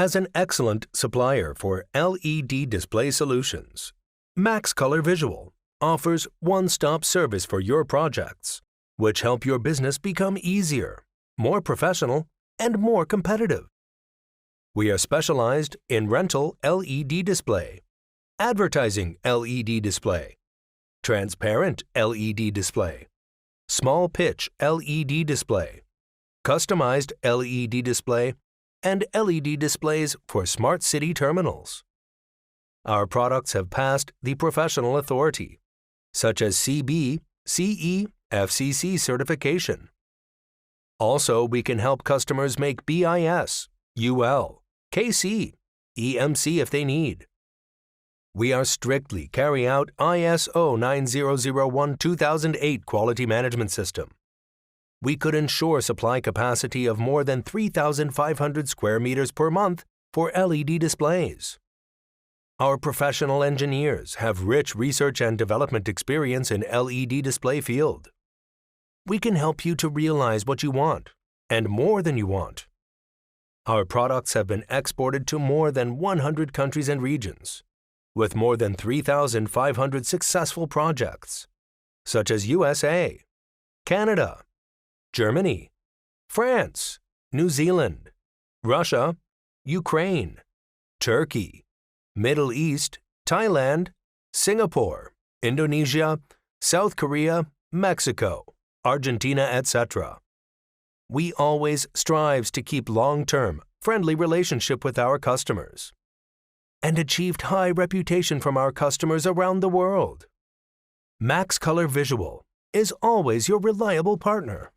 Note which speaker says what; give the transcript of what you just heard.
Speaker 1: As an excellent supplier for LED display solutions, MaxColor Visual offers one-stop service for your projects, which help your business become easier, more professional, and more competitive. We are specialized in rental LED display, advertising LED display, transparent LED display, small pitch LED display, customized LED display, and LED displays for smart city terminals. Our products have passed the professional authority, such as CB, CE, FCC certification. Also, we can help customers make BIS, UL, KC, EMC if they need. We are strictly carry out ISO 9001-2008 quality management system. We could ensure supply capacity of more than 3,500 square meters per month for LED displays. Our professional engineers have rich research and development experience in LED display field. We can help you to realize what you want, and more than you want. Our products have been exported to more than 100 countries and regions, with more than 3,500 successful projects, such as USA, Canada, Germany, France, New Zealand, Russia, Ukraine, Turkey, Middle East, Thailand, Singapore, Indonesia, South Korea, Mexico, Argentina, etc. We always strive to keep long-term, friendly relationship with our customers and achieved high reputation from our customers around the world. MaxColor Visual is always your reliable partner.